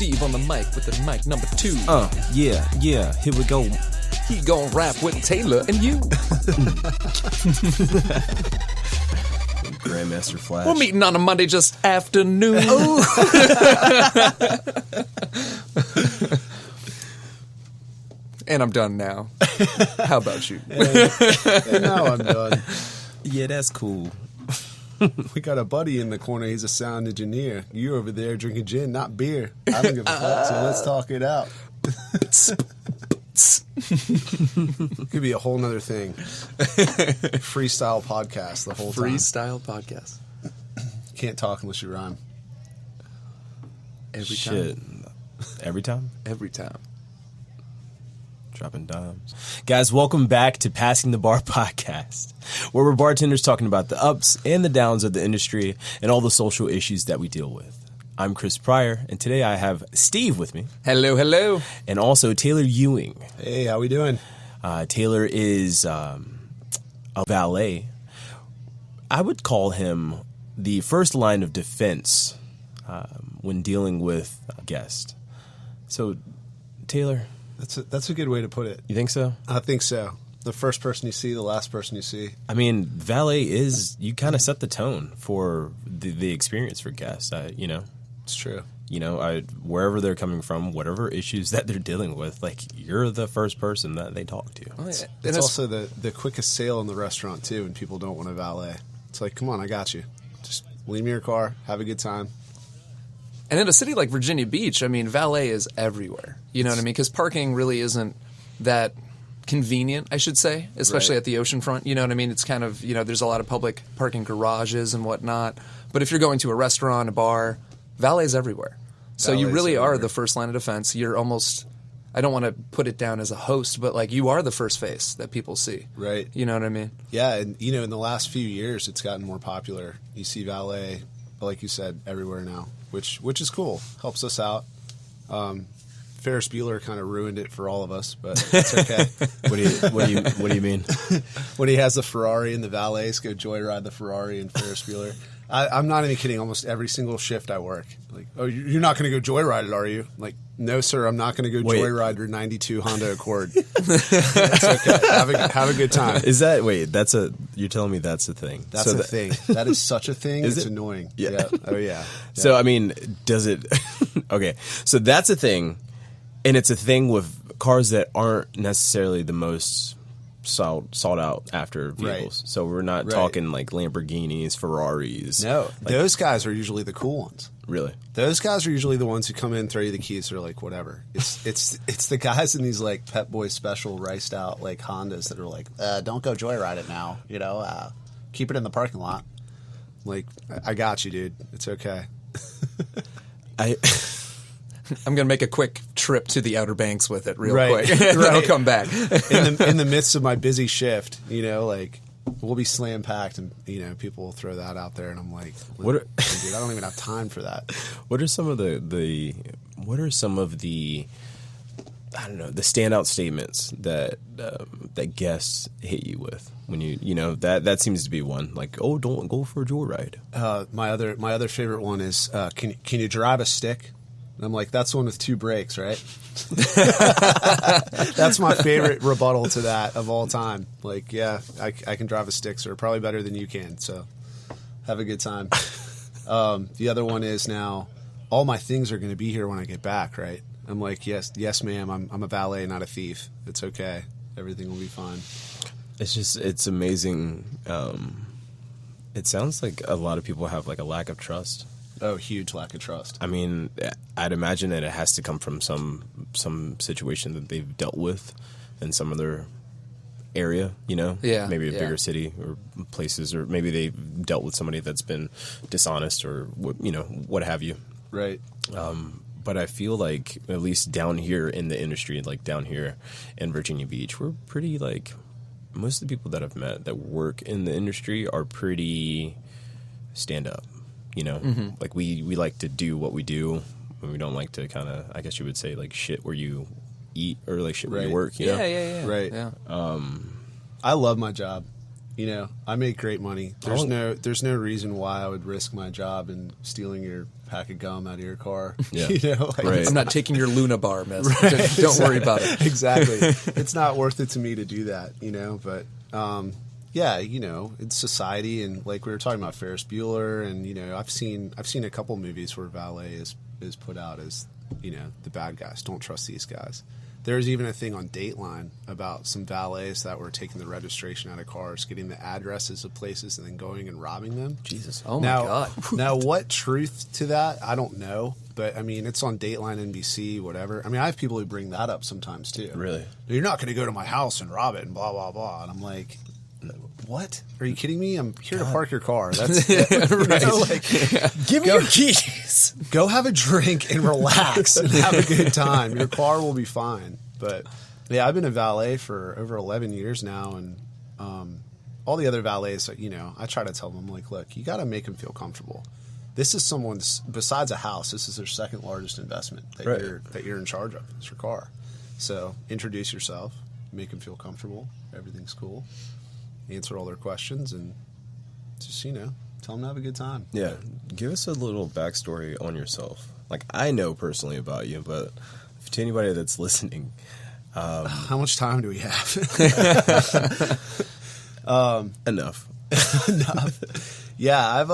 Steve on the mic with the mic number 2. Yeah, here we go. He gon' rap with Taylor and you. Grandmaster Flash. We're meeting on a Monday just afternoon. And I'm done now. How about you? And now I'm done. Yeah, that's cool. We got a buddy in the corner. He's a sound engineer. You over there drinking gin, not beer. I don't give a fuck, so let's talk it out. Could be a whole nother thing. Freestyle podcast the whole time. Freestyle podcast. Can't talk unless you rhyme. Every Shit. time. Every time? Every time. Dropping dimes. Guys, welcome back to Passing the Bar podcast, where we're bartenders talking about the ups and the downs of the industry and all the social issues that we deal with. I'm Chris Pryor, and today I have Steve with me. Hello, hello. And also Taylor Ewing. Hey, how we doing? Taylor is a valet. I would call him the first line of defense when dealing with a guest. So, Taylor... That's a good way to put it. You think so? I think so. The first person you see, the last person you see. I mean, valet is, you kind of set the tone for the experience for guests, you know? It's true. You know, wherever they're coming from, whatever issues that they're dealing with, like, you're the first person that they talk to. Oh, yeah. It's also the quickest sale in the restaurant, too, and people don't want to valet. It's like, come on, I got you. Just leave me your car, have a good time. And in a city like Virginia Beach, I mean, valet is everywhere. You know what I mean? Because parking really isn't that convenient, I should say, especially at the oceanfront. You know what I mean? It's kind of, you know, there's a lot of public parking garages and whatnot. But if you're going to a restaurant, a bar, valet is everywhere. So you really are the first line of defense. You're almost, I don't want to put it down as a host, but like you are the first face that people see. Right. You know what I mean? Yeah, and you know, in the last few years, it's gotten more popular. You see valet, like you said, everywhere now, which is cool. Helps us out. Ferris Bueller kind of ruined it for all of us, but it's okay. What do you mean? When he has the Ferrari and the valets go joyride the Ferrari and Ferris Bueller. I'm not even kidding. Almost every single shift I work, like, oh, you're not going to go joyride it, are you? I'm like, no, sir, I'm not going to go joyride your '92 Honda Accord. It's okay. Have a good time. Is that you're telling me that's a thing? That's a thing. That is such a thing. It's annoying. Yeah. Oh yeah. So I mean, does it? Okay. So that's a thing, and it's a thing with cars that aren't necessarily the most sought out after vehicles. Right. So we're not talking like Lamborghinis, Ferraris. No, those guys are usually the cool ones. Really? Those guys are usually the ones who come in, throw you the keys, they're like, whatever. It's the guys in these like Pep Boy special riced out like Hondas that are like, don't go joyride it now. You know, keep it in the parking lot. Like, I got you, dude. It's okay. I'm going to make a quick trip to the Outer Banks with it real quick. I'll come back. In the midst of my busy shift, you know, like, we'll be slam packed and, you know, people will throw that out there and I'm like, dude, I don't even have time for that. What are some of the I don't know, the standout statements that that guests hit you with when you know that seems to be one, like, oh, don't go for a joyride. My other favorite one is can you drive a stick? And I'm like, that's the one with 2 brakes, right? That's my favorite rebuttal to that of all time. Like, yeah, I can drive a stick, sir, probably better than you can. So have a good time. The other one is now, all my things are going to be here when I get back, right? I'm like, yes, ma'am. I'm a valet, not a thief. It's okay. Everything will be fine. It's amazing. It sounds like a lot of people have like a lack of trust. Oh, huge lack of trust. I mean, I'd imagine that it has to come from some situation that they've dealt with in some other area, you know? Yeah. Maybe a bigger city or places, or maybe they've dealt with somebody that's been dishonest or, you know, what have you. Right. But I feel like, at least down here in the industry, like down here in Virginia Beach, we're pretty, like, most of the people that I've met that work in the industry are pretty stand up. You know, like we like to do what we do, and we don't like to kind of, I guess you would say, like, shit where you eat or like shit where you work. You know? Yeah. Right. Yeah. I love my job. You know, I make great money. There's no reason why I would risk my job in stealing your pack of gum out of your car. Yeah. You know, like, Right. I'm not taking your Luna bar, miss. Right, Don't worry about it. Exactly. It's not worth it to me to do that, you know, but yeah, you know, it's society, and like we were talking about Ferris Bueller, and you know, I've seen a couple movies where Valet is put out as, you know, the bad guys. Don't trust these guys. There's even a thing on Dateline about some valets that were taking the registration out of cars, getting the addresses of places, and then going and robbing them. Jesus. Oh my God. Now, what truth to that? I don't know. But, I mean, it's on Dateline, NBC, whatever. I mean, I have people who bring that up sometimes, too. Really? You're not going to go to my house and rob it and blah, blah, blah. And I'm like, what? Are you kidding me? I'm here to park your car. That's right. Give me your keys. Go have a drink and relax and have a good time. Your car will be fine. But, yeah, I've been a valet for over 11 years now, and all the other valets, you know, I try to tell them, like, look, you got to make them feel comfortable. This is someone's, besides a house, this is their second largest investment that you're in charge of. It's your car. So introduce yourself, make them feel comfortable. Everything's cool. Answer all their questions, and just, you know, tell them to have a good time. Yeah. Give us a little backstory on yourself. Like, I know personally about you, but to anybody that's listening, how much time do we have? enough. Enough. Yeah,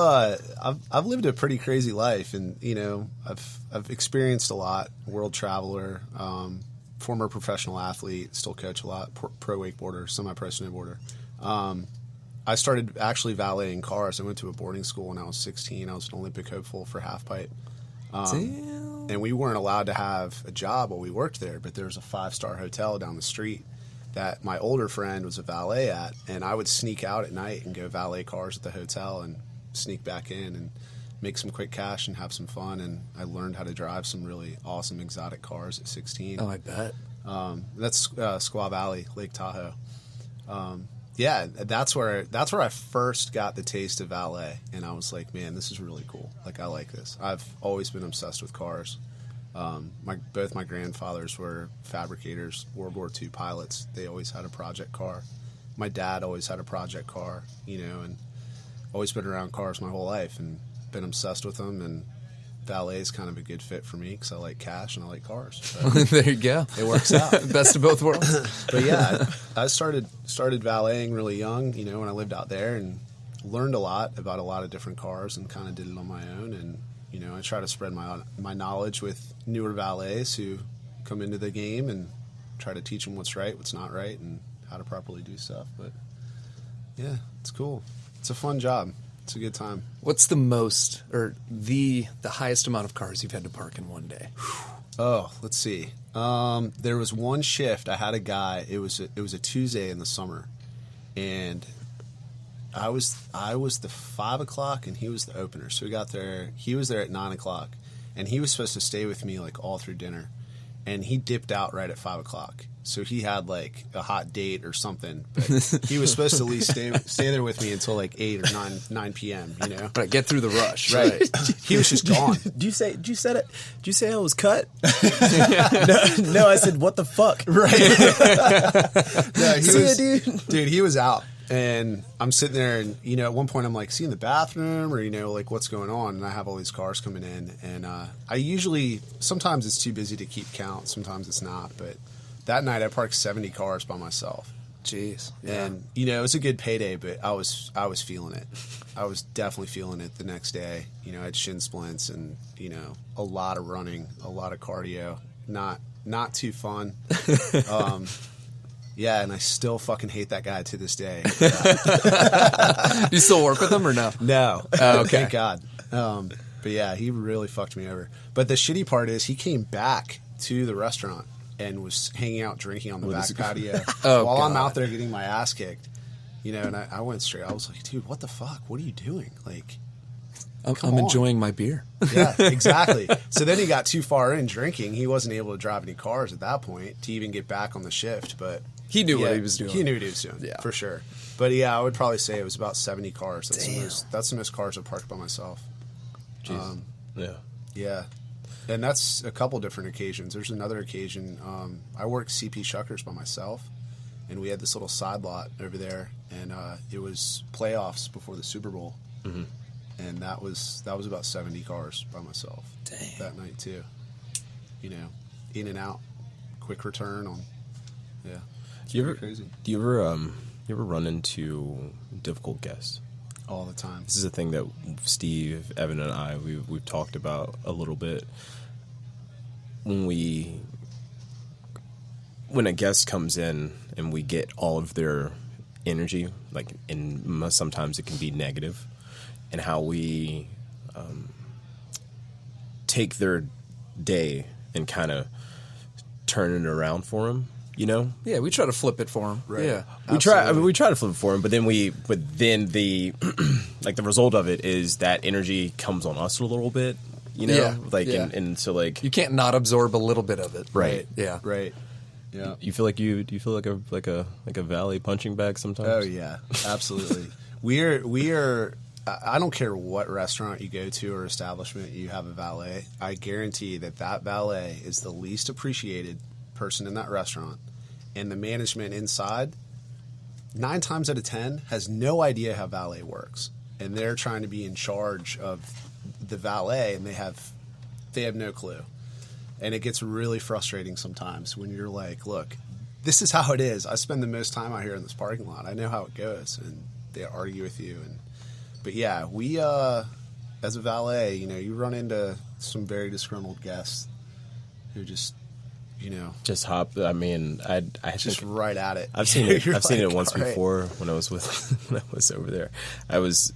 I've lived a pretty crazy life, and you know, I've experienced a lot. World traveler, former professional athlete, still coach a lot. Pro wakeboarder, semi-pro snowboarder. I started actually valeting cars. I went to a boarding school when I was 16. I was an Olympic hopeful for half pipe. And we weren't allowed to have a job while we worked there, but there was a 5-star hotel down the street that my older friend was a valet at, and I would sneak out at night and go valet cars at the hotel and sneak back in and make some quick cash and have some fun. And I learned how to drive some really awesome exotic cars at 16. Oh, I bet. That's Squaw Valley, Lake Tahoe. Yeah, that's where I first got the taste of valet, and I was like, man, this is really cool. Like, I like this. I've always been obsessed with cars. Both my grandfathers were fabricators, World War II pilots. They always had a project car. My dad always had a project car, you know, and always been around cars my whole life and been obsessed with them. And valet is kind of a good fit for me because I like cash and I like cars. So There you go. it works out. Best of both worlds. But yeah, I started valeting really young, you know, when I lived out there, and learned a lot about a lot of different cars and kind of did it on my own. And you know, I try to spread my knowledge with newer valets who come into the game and try to teach them what's right, what's not right, and how to properly do stuff. But yeah, it's cool. It's a fun job. It's a good time. What's the most or the highest amount of cars you've had to park in one day? Oh, let's see. There was one shift. I had a guy. It was a Tuesday in the summer, and I was the 5 o'clock and he was the opener. So we got there. He was there at 9 o'clock, and he was supposed to stay with me like all through dinner, and he dipped out right at 5 o'clock. So he had like a hot date or something, but he was supposed to at least stay there with me until like 8 or 9 p.m. You know, Right, get through the rush. right? He was just gone. Did you say I was cut? No, I said what the fuck? Right. No, See ya, dude. He was out. And I'm sitting there, and, you know, at one point I'm like, see in the bathroom, or, you know, like, what's going on? And I have all these cars coming in. And I usually, sometimes it's too busy to keep count. Sometimes it's not. But that night I parked 70 cars by myself. Jeez. And, you know, it was a good payday, but I was feeling it. I was definitely feeling it the next day. You know, I had shin splints and, you know, a lot of running, a lot of cardio. Not too fun. Yeah, and I still fucking hate that guy to this day. Do you still work with him or no? No. Oh, okay. Thank God. But yeah, he really fucked me over. But the shitty part is he came back to the restaurant and was hanging out drinking on the back patio while I'm out there getting my ass kicked. You know, and I went straight. I was like, dude, what the fuck? What are you doing? Like, I'm enjoying my beer. Yeah, exactly. So then he got too far in drinking. He wasn't able to drive any cars at that point to even get back on the shift. But he knew what he was doing. He knew what he was doing, yeah, for sure. But yeah, I would probably say it was about 70 cars. That's the most cars I've parked by myself. Yeah. And that's a couple different occasions. There's another occasion. I worked CP Shuckers by myself, and we had this little side lot over there, and it was playoffs before the Super Bowl, and that was about 70 cars by myself. Dang. That night too. You know, in and out, quick return on. Yeah. Do you crazy. ever run into difficult guests? All the time. This is a thing that Steve, Evan, and I we've talked about a little bit. When a guest comes in and we get all of their energy, like, and sometimes it can be negative, and how we take their day and kind of turn it around for them. You know? Yeah, we try to flip it for him. Right. Yeah. We try to flip it for him, but then the like the result of it is that energy comes on us a little bit, you know? Yeah, Like yeah. and so like You can't not absorb a little bit of it. Right. Yeah. Right. Yeah. you feel like do you feel like a Valet punching bag sometimes? Oh yeah, absolutely. we are. I don't care what restaurant you go to or establishment you have a valet. I guarantee that valet is the least appreciated person in that restaurant, and the management inside 9 times out of 10 has no idea how valet works, and they're trying to be in charge of the valet, and they have no clue. And it gets really frustrating sometimes when you're like, look, this is how it is. I spend the most time out here in this parking lot. I know how it goes. And they argue with you. But yeah, we, as a valet, you know, you run into some very disgruntled guests who just, you know. Just hop. I mean, I Just think right at it. I've seen it. I've seen it like, once all right. before when I was when I was over there. I was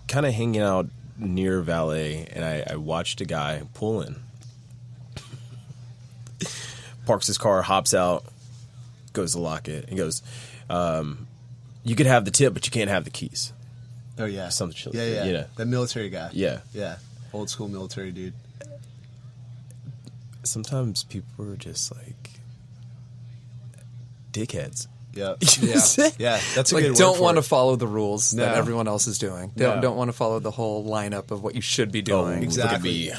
kind of hanging out near Valet, and I watched a guy pull in, parks his car, hops out, goes to lock it, and goes, "You could have the tip, but you can't have the keys." Oh, yeah. Something. Yeah. You know. That military guy. Yeah. Yeah. Old school military dude. Sometimes people are just like dickheads. Yep. Yeah. Yeah. That's a Like, good word don't for want it. to follow the rules that No. everyone else is doing. No. Don't want to follow the whole lineup of what you should be Oh, doing. Exactly.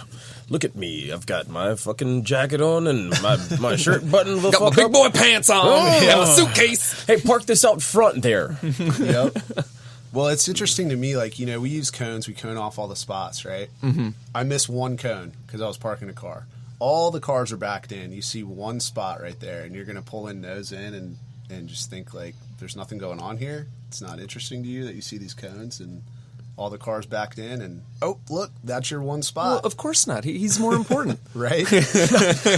Look at me. I've got my fucking jacket on and my shirt buttoned the Got my fuck big up. boy pants on Oh. and my suitcase. Hey, park this out front there. Yep. Well, it's interesting to me, like, you know, we use cones. We cone off all the spots, right? Mm-hmm. I missed one cone because I was parking a car. All the cars are backed in. You see one spot right there, and you're going to pull in nose in and just think, like, there's nothing going on here. It's not interesting to you that you see these cones and all the cars backed in, and, oh, look, that's your one Well, spot. of course not. He's more important. Right?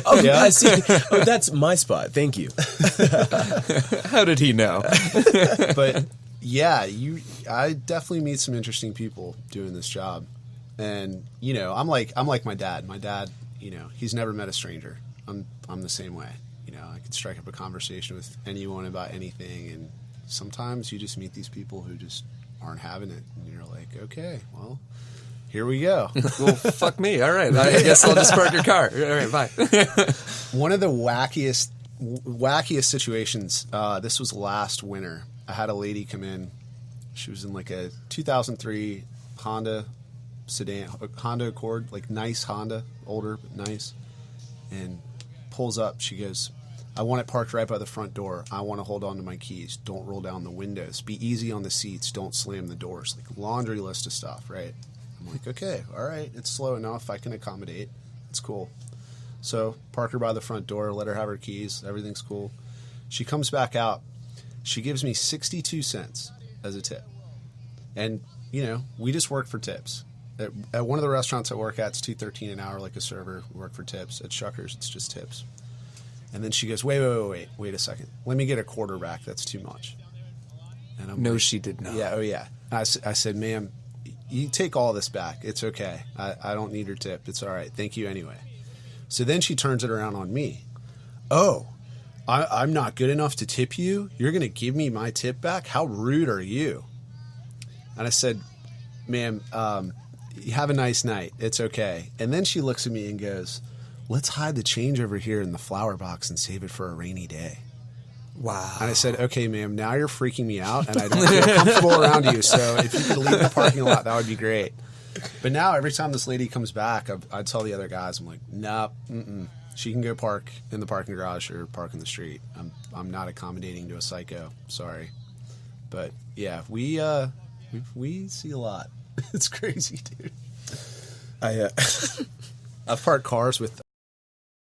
Oh, Yeah. I see. Oh, that's my spot. Thank you. How did he know? But yeah, I definitely meet some interesting people doing this job, and you know, I'm like my dad. My dad, you know, he's never met a stranger. I'm the same way. You know, I can strike up a conversation with anyone about anything, and sometimes you just meet these people who just aren't having it, and you're like, okay, well, here we go. Well, fuck me. All right. I guess I'll just park your car. All right, bye. One of the wackiest situations. This was last winter. I had a lady come in. She was in like a 2003 Honda sedan, Honda Accord, like nice Honda, older but nice, and pulls up. She goes, "I want it parked right by the front door. I want to hold on to my keys. Don't roll down the windows. Be easy on the seats. Don't slam the doors." Like laundry list of stuff, right? I'm like, okay, all right. It's slow enough. I can accommodate. It's cool. So park her by the front door. Let her have her keys. Everything's cool. She comes back out. She gives me 62 cents as a tip. And, you know, we just work for tips. At one of the restaurants I work at, it's $2.13 an hour like a server. We work for tips. At Shuckers, it's just tips. And then she goes, wait a second. Let me get a quarter back. That's too much. And I'm No, like, she did not. Yeah, oh yeah. I said, ma'am, you take all this back. It's okay. I don't need your tip. It's all right. Thank you anyway. So then she turns it around on me. Oh, I'm not good enough to tip you? You're going to give me my tip back? How rude are you? And I said, ma'am, you have a nice night. It's okay. And then she looks at me and goes, let's hide the change over here in the flower box and save it for a rainy day. Wow. And I said, okay, ma'am, now you're freaking me out, and I don't feel comfortable around you, so if you could leave the parking lot, that would be great. But now every time this lady comes back, I tell the other guys, I'm like, nope, She can go park in the parking garage or park in the street. I'm not accommodating to a psycho. Sorry, but yeah, we see a lot. It's crazy, dude. I've parked cars with